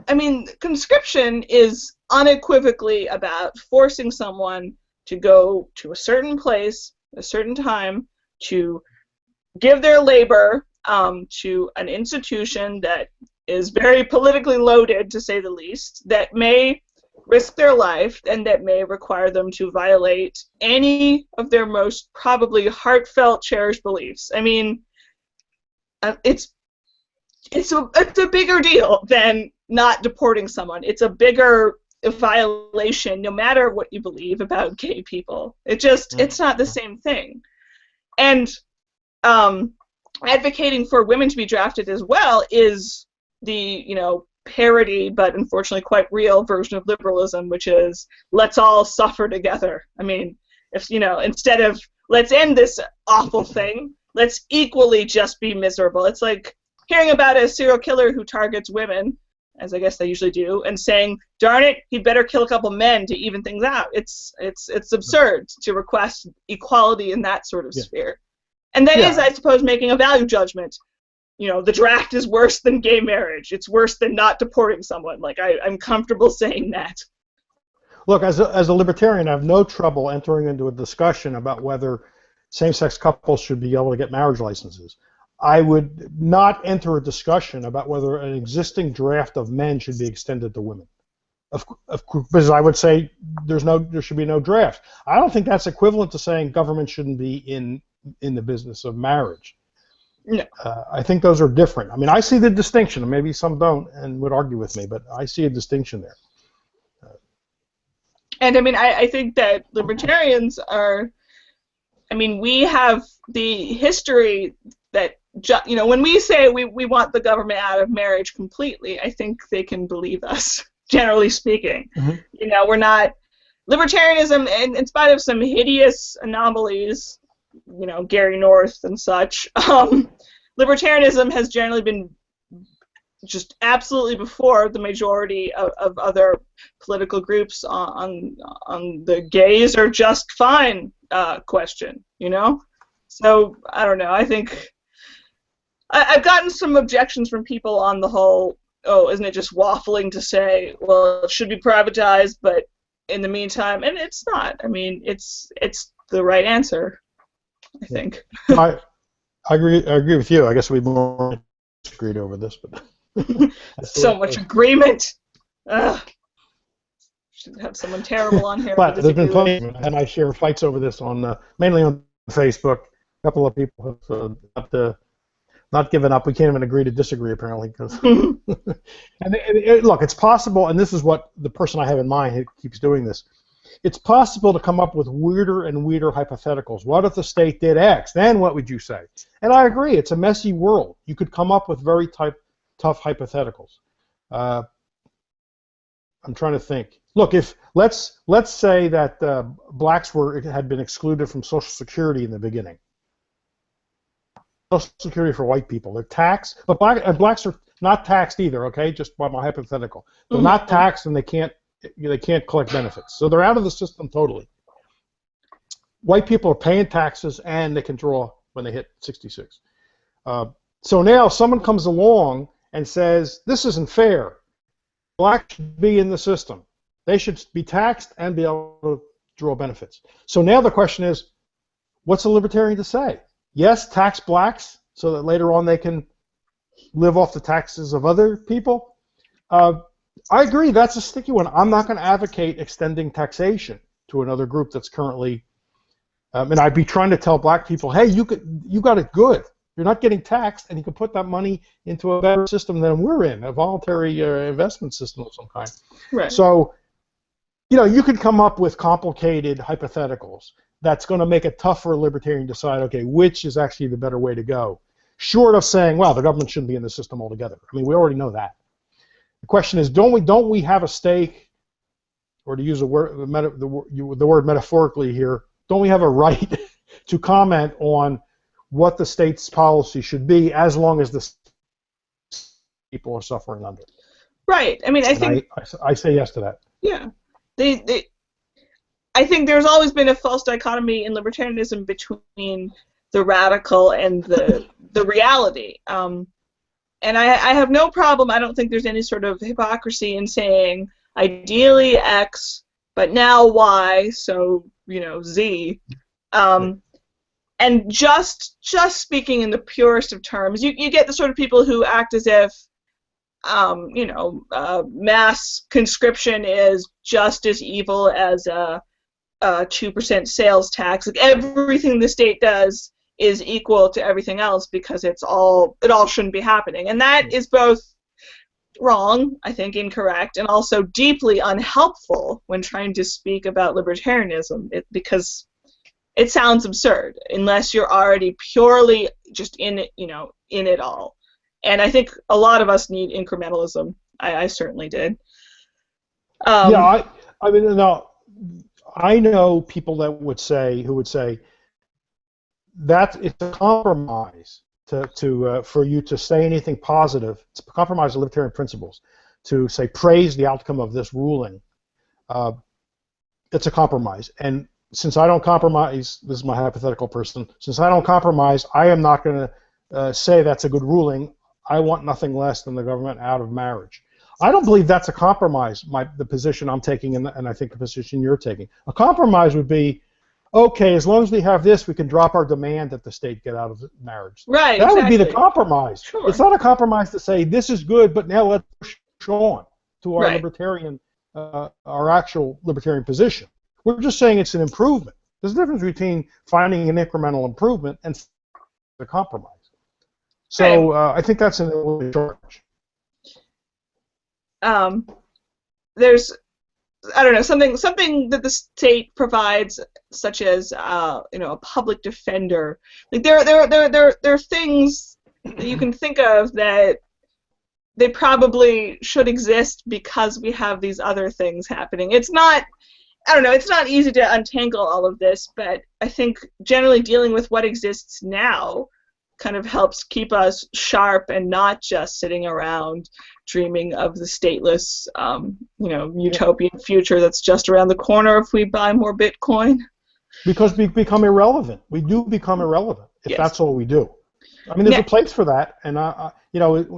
I mean, conscription is unequivocally about forcing someone to go to a certain place, a certain time, to give their labor to an institution that is very politically loaded, to say the least, that may risk their life and that may require them to violate any of their most probably heartfelt, cherished beliefs. I mean, it's a bigger deal than not deporting someone. It's a bigger violation, no matter what you believe about gay people. It's not the same thing. And advocating for women to be drafted as well is the, parody, but unfortunately quite real version of liberalism, which is, let's all suffer together. I mean, if, instead of, let's end this awful thing, let's equally just be miserable. It's like hearing about a serial killer who targets women, as I guess they usually do, and saying, darn it, he'd better kill a couple men to even things out. It's absurd to request equality in that sort of sphere. And that is, I suppose, making a value judgment. The draft is worse than gay marriage. It's worse than not deporting someone. Like, I'm comfortable saying that. Look, as a libertarian, I have no trouble entering into a discussion about whether same-sex couples should be able to get marriage licenses. I would not enter a discussion about whether an existing draft of men should be extended to women. Because I would say there should be no draft. I don't think that's equivalent to saying government shouldn't be in the business of marriage. No. I think those are different. I mean, I see the distinction, and maybe some don't and would argue with me, but I see a distinction there. And I mean, I think that libertarians are, we have the history that, when we say we want the government out of marriage completely, I think they can believe us, generally speaking. Mm-hmm. We're not, libertarianism, in spite of some hideous anomalies, Gary North and such, libertarianism has generally been just absolutely before the majority of other political groups on the gays are just fine question, So, I don't know, I think I've gotten some objections from people on the whole, isn't it just waffling to say, well, it should be privatized, but in the meantime, and it's not. I mean, it's the right answer, I think. I agree with you. I guess we more disagreed over this, but so much agreement. Should have someone terrible on here. But there's been plenty, and I share fights over this on mainly on Facebook. A couple of people have not given up. We can't even agree to disagree, apparently. Cause and look, it's possible, and this is what the person I have in mind who keeps doing this. It's possible to come up with weirder and weirder hypotheticals. What if the state did X? Then what would you say? And I agree. It's a messy world. You could come up with very tough hypotheticals. I'm trying to think. Look, if let's say that blacks had been excluded from Social Security in the beginning. Social Security for white people. They're taxed, but blacks are not taxed either. Okay, just by my hypothetical, they're not taxed and they can't collect benefits, so they're out of the system totally. White people are paying taxes and they can draw when they hit 66. So now someone comes along and says, this isn't fair. Blacks should be in the system. They should be taxed and be able to draw benefits. So now the question is, what's a libertarian to say? Yes, tax blacks so that later on they can live off the taxes of other people. I agree, that's a sticky one. I'm not going to advocate extending taxation to another group that's currently, and I'd be trying to tell black people, hey, you got it good. You're not getting taxed, and you can put that money into a better system than we're in, a voluntary investment system of some kind. Right. So, you could come up with complicated hypotheticals that's going to make it tough for a libertarian to decide, okay, which is actually the better way to go, short of saying, well, the government shouldn't be in the system altogether. I mean, we already know that. The question is, don't we have a stake, or to use the word metaphorically here, don't we have a right to comment on what the state's policy should be as long as the people are suffering under? Right. I mean, I think I say yes to that. Yeah. I think there's always been a false dichotomy in libertarianism between the radical and the reality. And I have no problem. I don't think there's any sort of hypocrisy in saying ideally X, but now Y, so Z. And just speaking in the purest of terms, you get the sort of people who act as if mass conscription is just as evil as a 2% sales tax. Like everything the state does is equal to everything else because it all shouldn't be happening, and that is both wrong, I think, incorrect, and also deeply unhelpful when trying to speak about libertarianism, because it sounds absurd unless you're already purely just in it, in it all. And I think a lot of us need incrementalism. I certainly did. Yeah, I mean, no, I know people who would say that it's a compromise for you to say anything positive. It's a compromise of libertarian principles to say praise the outcome of this ruling. It's a compromise, and since I don't compromise, this is my hypothetical person, since I don't compromise, I am not going to say that's a good ruling. I want nothing less than the government out of marriage. I don't believe that's a compromise, the position I'm taking and I think the position you're taking. A compromise would be, okay, as long as we have this, we can drop our demand that the state get out of marriage. Right, that would be the compromise. Sure. It's not a compromise to say, this is good, but now let's push on to our libertarian, our actual libertarian position. We're just saying it's an improvement. There's a difference between finding an incremental improvement and the compromise. So I think that's an early charge. There's, I don't know, something that the state provides, such as a public defender. Like there are things that you can think of that they probably should exist because we have these other things happening. It's not. I don't know, it's not easy to untangle all of this, but I think generally dealing with what exists now kind of helps keep us sharp and not just sitting around dreaming of the stateless, utopian future that's just around the corner if we buy more Bitcoin. Because we become irrelevant. We do become irrelevant if that's all we do. I mean, there's a place for that, and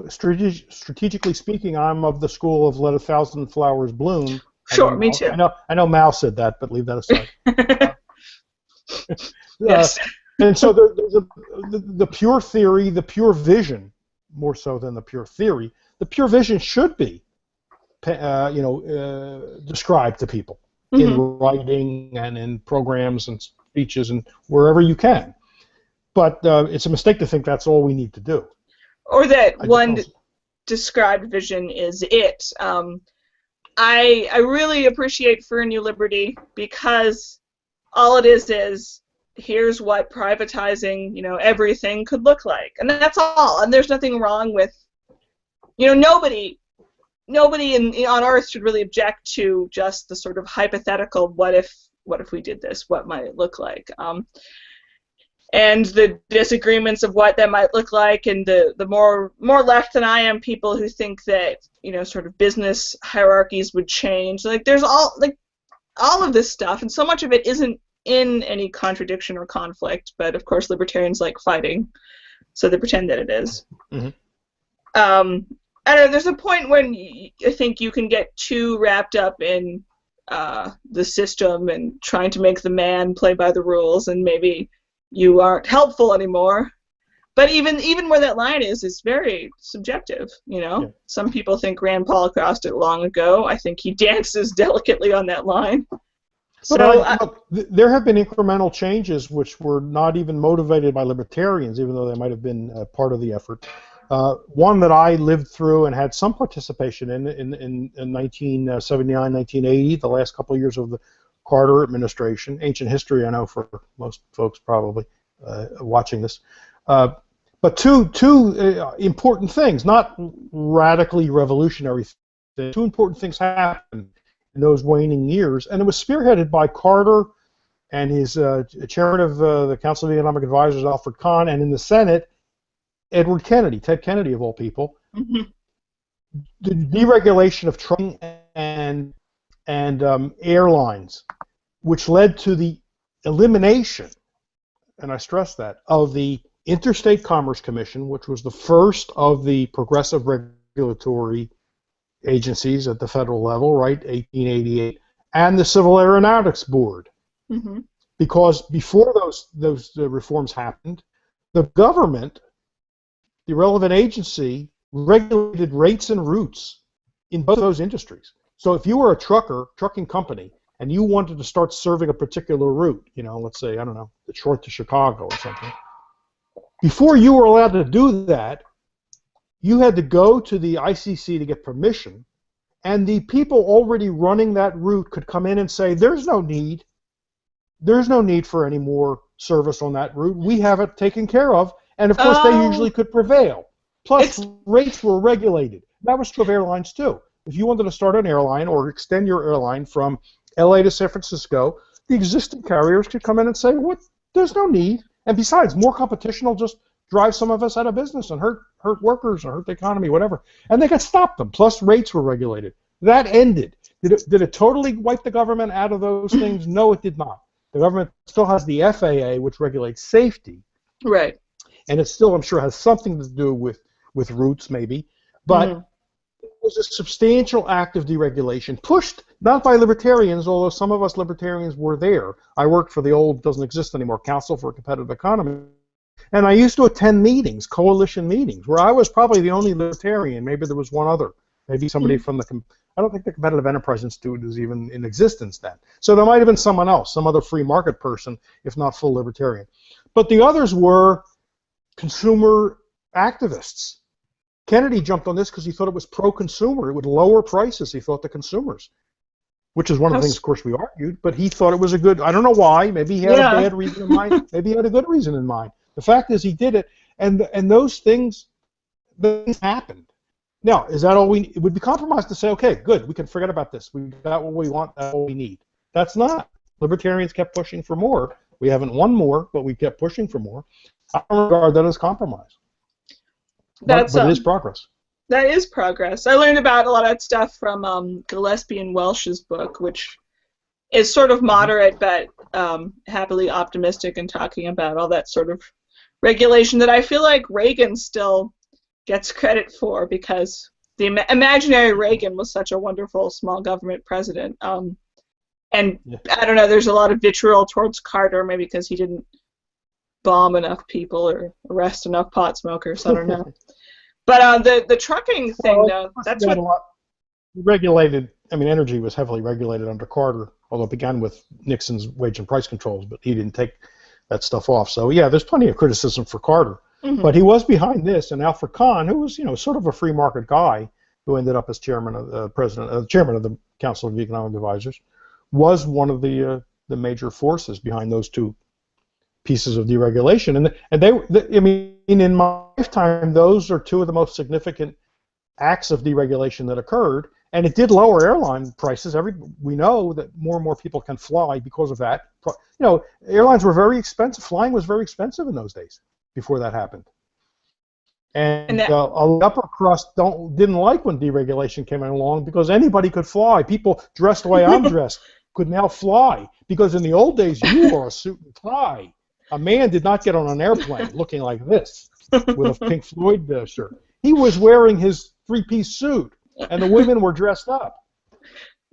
strategically speaking, I'm of the school of let 1,000 flowers bloom. Sure, me too. I know Mao said that, but leave that aside. Yes. And so there's the pure theory, the pure vision, more so than the pure theory. The pure vision should be, described to people in writing and in programs and speeches and wherever you can. But it's a mistake to think that's all we need to do. Or that one described vision is it. I really appreciate For a New Liberty because all it is here's what privatizing, everything could look like. And that's all. And there's nothing wrong with, nobody nobody on Earth should really object to just the sort of hypothetical what if we did this, what might it look like, and the disagreements of what that might look like, and the more left than I am people who think that sort of business hierarchies would change. Like there's all of this stuff, and so much of it isn't in any contradiction or conflict, but of course libertarians like fighting, so they pretend that it is. Mm-hmm. I don't know, there's a point when I think you can get too wrapped up in the system and trying to make the man play by the rules, and maybe you aren't helpful anymore. But even where that line is very subjective, Yeah. Some people think Rand Paul crossed it long ago. I think he dances delicately on that line. So there have been incremental changes which were not even motivated by libertarians, even though they might have been part of the effort. One that I lived through and had some participation in 1979, 1980, the last couple of years of the Carter administration. Ancient history, I know, for most folks probably watching this. But two important things, not radically revolutionary things, two important things happened in those waning years, and it was spearheaded by Carter and his chairman of the Council of Economic Advisors, Alfred Kahn, and in the Senate, Edward Kennedy, Ted Kennedy of all people. Mm-hmm. The deregulation of trucking and airlines, which led to the elimination, and I stress that, of the Interstate Commerce Commission, which was the first of the progressive regulatory agencies at the federal level, right, 1888, and the Civil Aeronautics Board. Mm-hmm. Because before those reforms happened, the government, the relevant agency, regulated rates and routes in both those industries. So if you were a trucking company, and you wanted to start serving a particular route, let's say, I don't know, Detroit to Chicago or something, before you were allowed to do that, you had to go to the ICC to get permission, and the people already running that route could come in and say, there's no need for any more service on that route. We have it taken care of. And of course, they usually could prevail. Plus, rates were regulated. That was true of airlines too. If you wanted to start an airline or extend your airline from LA to San Francisco, the existing carriers could come in and say, "What? There's no need." And besides, more competition will just drive some of us out of business and hurt workers or hurt the economy, whatever. And they could stop them. Plus, rates were regulated. That ended. Did it totally wipe the government out of those things? No, it did not. The government still has the FAA, which regulates safety. Right. And it still, I'm sure, has something to do with routes, maybe. But it was a substantial act of deregulation, pushed not by libertarians, although some of us libertarians were there. I worked for the old, doesn't exist anymore, Council for a Competitive Economy. And I used to attend meetings, coalition meetings, where I was probably the only libertarian. Maybe there was one other. Maybe somebody from I don't think the Competitive Enterprise Institute was even in existence then. So there might have been someone else, some other free market person, if not full libertarian. But the others were consumer activists. Kennedy jumped on this because he thought it was pro-consumer. It would lower prices, he thought, to consumers, which is one of the things, of course, we argued. But he thought it was a good, I don't know why. Maybe he had a bad reason in mind. Maybe he had a good reason in mind. The fact is he did it, and those things happened. Now, is that all it would be compromised to say, okay, good, we can forget about this. We got what we want, that's what we need. That's not. Libertarians kept pushing for more. We haven't won more, but we kept pushing for more. I don't regard that as compromise. But it is progress. That is progress. I learned about a lot of that stuff from Gillespie and Welsh's book, which is sort of moderate but happily optimistic and talking about all that sort of regulation that I feel like Reagan still gets credit for, because the imaginary Reagan was such a wonderful small government president. And I don't know, there's a lot of vitriol towards Carter, maybe because he didn't bomb enough people or arrest enough pot smokers. I don't know. But the trucking thing, though, that's what regulated. I mean, energy was heavily regulated under Carter, although it began with Nixon's wage and price controls, but he didn't take that stuff off. So yeah, there's plenty of criticism for Carter, but he was behind this. And Alfred Kahn, who was sort of a free market guy, who ended up as chairman of the Council of Economic Advisors, was one of the major forces behind those two pieces of deregulation. And they I mean, in my lifetime, those are two of the most significant acts of deregulation that occurred, and it did lower airline prices. We know that more and more people can fly because of that. Airlines were very expensive. Flying was very expensive in those days before that happened. And that, the upper crust didn't like when deregulation came along because anybody could fly. People dressed the way I'm dressed could now fly because in the old days you wore a suit and tie. A man did not get on an airplane looking like this with a Pink Floyd shirt. He was wearing his three-piece suit, and the women were dressed up.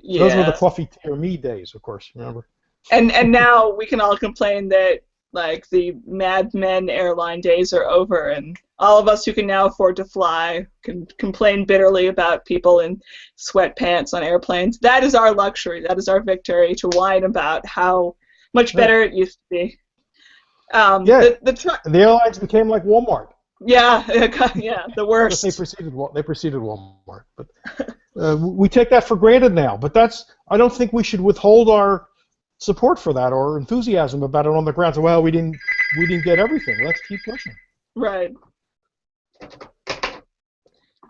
yeah. Those were the Puffy Tear Me days, of course, remember? And now we can all complain that like the Mad Men airline days are over, and all of us who can now afford to fly can complain bitterly about people in sweatpants on airplanes. That is our luxury. That is our victory, to whine about how much better it used to be. The airlines became like Walmart. Yeah, yeah, the worst. They preceded Walmart, but we take that for granted now. But I don't think we should withhold our support for that or enthusiasm about it on the grounds of, well, we didn't get everything. Let's keep pushing. Right.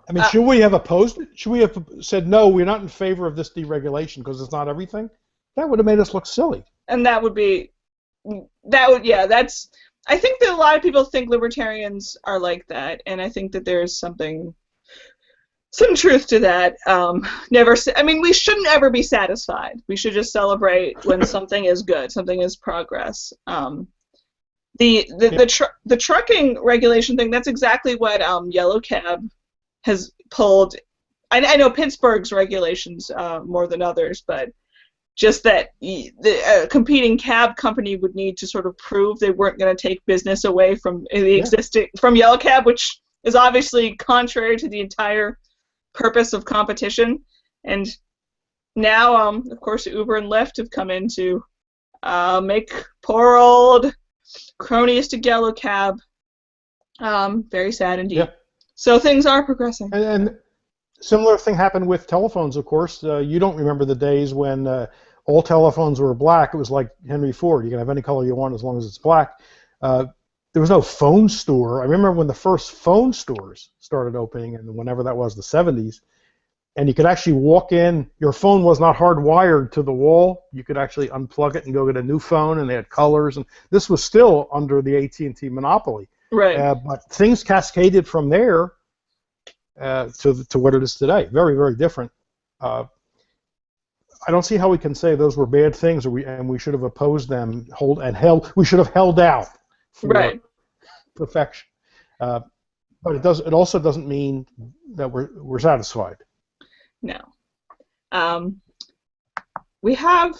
I mean, should we have opposed it? Should we have said, no, we're not in favor of this deregulation because it's not everything? That would have made us look silly. And I think that a lot of people think libertarians are like that, and I think that there's some truth to that. We shouldn't ever be satisfied. We should just celebrate when something is good, something is progress. The trucking regulation thing, that's exactly what Yellow Cab has pulled. I know Pittsburgh's regulations more than others, but just that the competing cab company would need to sort of prove they weren't going to take business away from from Yellow Cab, which is obviously contrary to the entire purpose of competition. And now, of course, Uber and Lyft have come in to make poor old cronyistic Yellow Cab very sad indeed. Yeah. So things are progressing. And similar thing happened with telephones, of course. You don't remember the days when all telephones were black. It was like Henry Ford. You can have any color you want as long as it's black. There was no phone store. I remember when the first phone stores started opening, and whenever that was, the 70s, and you could actually walk in. Your phone was not hardwired to the wall. You could actually unplug it and go get a new phone, and they had colors. And this was still under the AT&T monopoly. Right. But things cascaded from there to what it is today. Very, very different. I don't see how we can say those were bad things, and we should have opposed them. We should have held out for perfection. But it also doesn't mean that we're satisfied. No. We have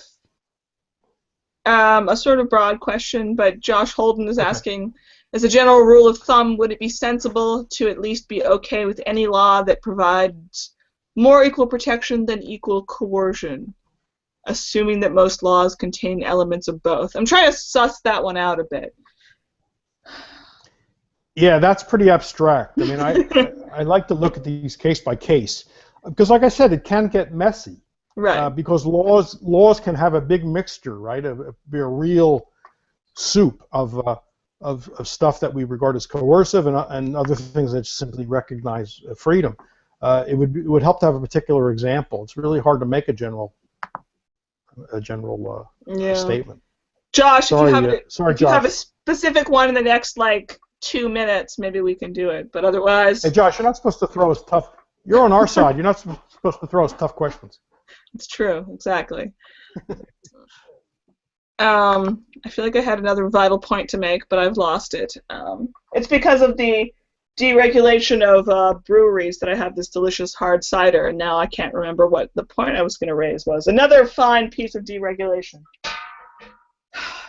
a sort of broad question, but Josh Holden is asking, as a general rule of thumb, would it be sensible to at least be okay with any law that provides more equal protection than equal coercion, assuming that most laws contain elements of both? I'm trying to suss that one out a bit. Yeah, that's pretty abstract. I mean, I like to look at these case by case because, like I said, it can get messy. Right. Because laws can have a big mixture, right? Be a real soup of stuff that we regard as coercive and other things that simply recognize freedom. It would help to have a particular example. It's really hard to make a general statement. Josh, if Josh. you have a specific one in the next 2 minutes, maybe we can do it. But otherwise, hey Josh, you're not supposed to throw us tough. You're on our side. You're not supposed to throw us tough questions. It's true, exactly. I feel like I had another vital point to make, but I've lost it. It's because of the deregulation of breweries that I have this delicious hard cider, and now I can't remember what the point I was going to raise was. Another fine piece of deregulation.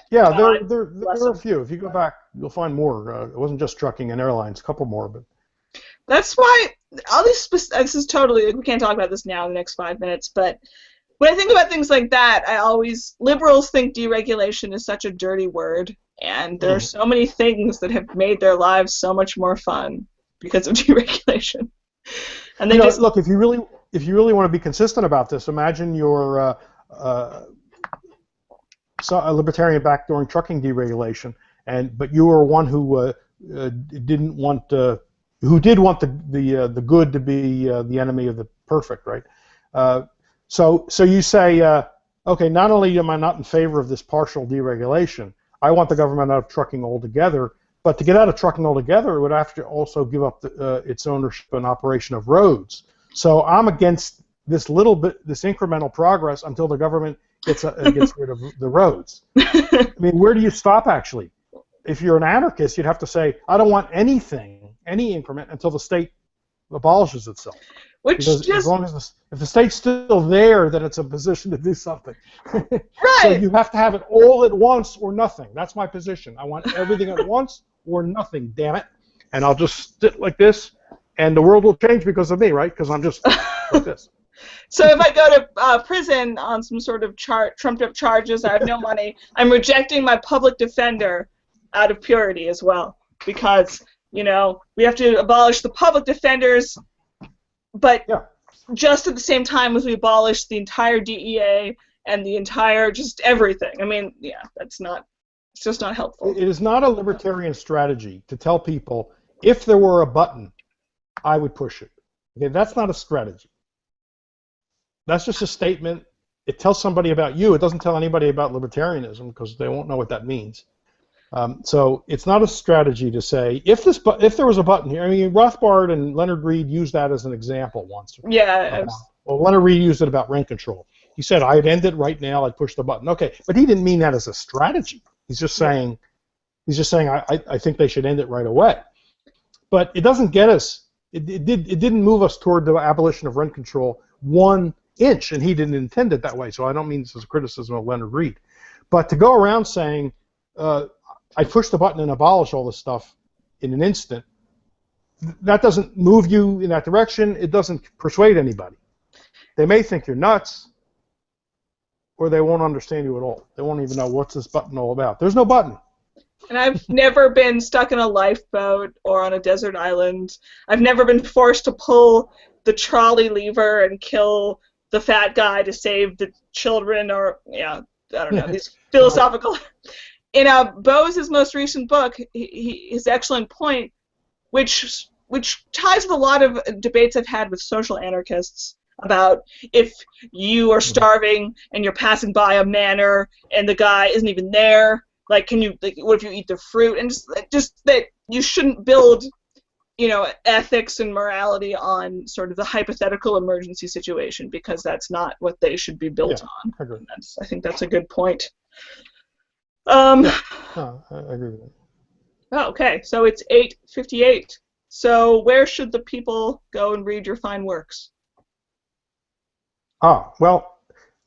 Yeah, there are a few. If you go back, you'll find more. It wasn't just trucking and airlines, a couple more. But that's why all these. This is totally. We can't talk about this now in the next 5 minutes. But when I think about things like that, liberals think deregulation is such a dirty word, and there are so many things that have made their lives so much more fun because of deregulation. And they look, if you really want to be consistent about this, imagine you're a libertarian back during trucking deregulation, but you were one who didn't want who did want the good to be the enemy of the perfect, right? So you say, okay, not only am I not in favor of this partial deregulation, I want the government out of trucking altogether. But to get out of trucking altogether, it would have to also give up its ownership and operation of roads. So I'm against this incremental progress until the government gets rid of the roads. I mean, where do you stop actually? If you're an anarchist, you'd have to say, I don't want any increment until the state abolishes itself. Because as long as if the state's still there, then it's a position to do something. Right. So you have to have it all at once or nothing. That's my position. I want everything at once or nothing, damn it. And I'll just sit like this, and the world will change because of me, right? Because I'm just like this. So if I go to prison on some sort of trumped-up charges, I have no money, I'm rejecting my public defender out of purity as well. Because, we have to abolish the public defenders, but just at the same time as we abolish the entire DEA and the entire just everything. I mean, it's just not helpful. It is not a libertarian strategy to tell people, if there were a button, I would push it. Okay, that's not a strategy. That's just a statement. It tells somebody about you. It doesn't tell anybody about libertarianism because they won't know what that means. So it's not a strategy to say, if there was a button here. I mean, Rothbard and Leonard Read used that as an example once. Yeah. Well, Leonard Read used it about rent control. He said, I'd end it right now. I'd push the button. Okay, but he didn't mean that as a strategy. He's just saying, I think they should end it right away. But it doesn't get us. It didn't move us toward the abolition of rent control 1 inch, and he didn't intend it that way. So I don't mean this as a criticism of Leonard Read. But to go around saying, I push the button and abolish all this stuff in an instant, that doesn't move you in that direction. It doesn't persuade anybody. They may think you're nuts, or they won't understand you at all. They won't even know what's this button all about. There's no button. And I've never been stuck in a lifeboat or on a desert island. I've never been forced to pull the trolley lever and kill the fat guy to save the children, or I don't know, these philosophical. In Bose's most recent book, his excellent point, which ties with a lot of debates I've had with social anarchists about if you are starving and you're passing by a manor and the guy isn't even there, what if you eat the fruit? And just that you shouldn't build, ethics and morality on sort of the hypothetical emergency situation, because that's not what they should be built on. I think that's a good point. I agree with that. Oh, okay, so it's 8:58. So where should the people go and read your fine works? Well,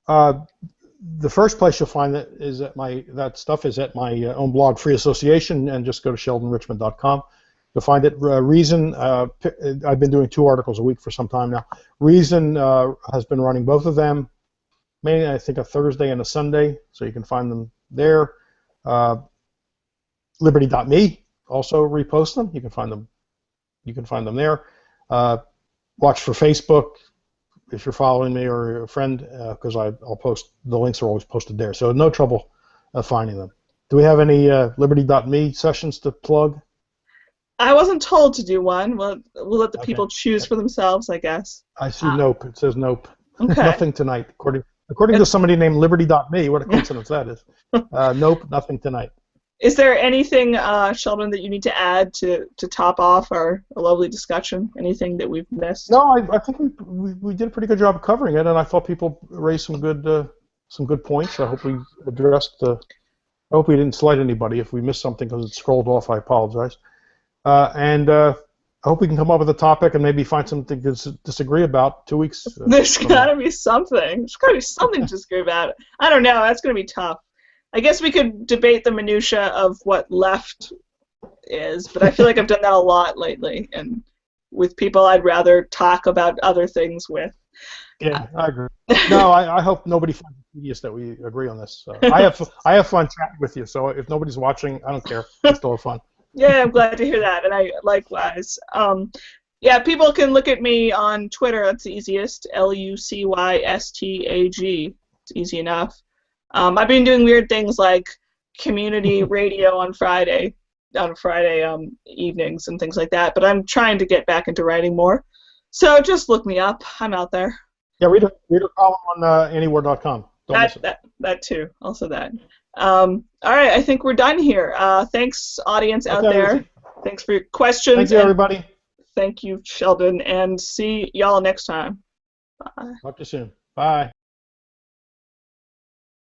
the first place you'll find that is at that stuff is at my own blog, Free Association, and just go to sheldonrichman.com. You'll find it. Reason, I've been doing 2 articles a week for some time now. Reason has been running both of them, mainly I think a Thursday and a Sunday, so you can find them there. Liberty.me also reposts them. You can find them there. Watch for Facebook if you're following me or a friend, because I'll post, the links are always posted there. So no trouble finding them. Do we have any Liberty.me sessions to plug? I wasn't told to do one. We'll let the people choose for themselves, I guess. I see nope. It says nope. Okay. Nothing tonight, according to somebody named Liberty.me. What a coincidence that is. Nope, nothing tonight. Is there anything, Sheldon, that you need to add to top off our lovely discussion? Anything that we've missed? No, I think we did a pretty good job of covering it, and I thought people raised some good points. I hope we addressed I hope we didn't slight anybody. If we missed something because it scrolled off, I apologize. And I hope we can come up with a topic and maybe find something to disagree about 2 weeks. There's got to be something. There's got to be something to disagree about. I don't know. That's going to be tough. I guess we could debate the minutia of what left is, but I feel like I've done that a lot lately, and with people I'd rather talk about other things with. Yeah, I agree. No, I hope nobody finds it tedious that we agree on this. I have fun chatting with you, so if nobody's watching, I don't care. It's still fun. Yeah, I'm glad to hear that, and I likewise. Yeah, people can look at me on Twitter. That's the easiest. LucyStag. It's easy enough. I've been doing weird things like community radio on Friday, on Friday evenings and things like that. But I'm trying to get back into writing more. So just look me up. I'm out there. Yeah, read her column on anywhere.com. Don't miss it. That too. Also that. All right, I think we're done here. Thanks, audience out there. Lucy. Thanks for your questions. Thank you, everybody. Thank you, Sheldon, and see y'all next time. Bye. Talk to you soon. Bye.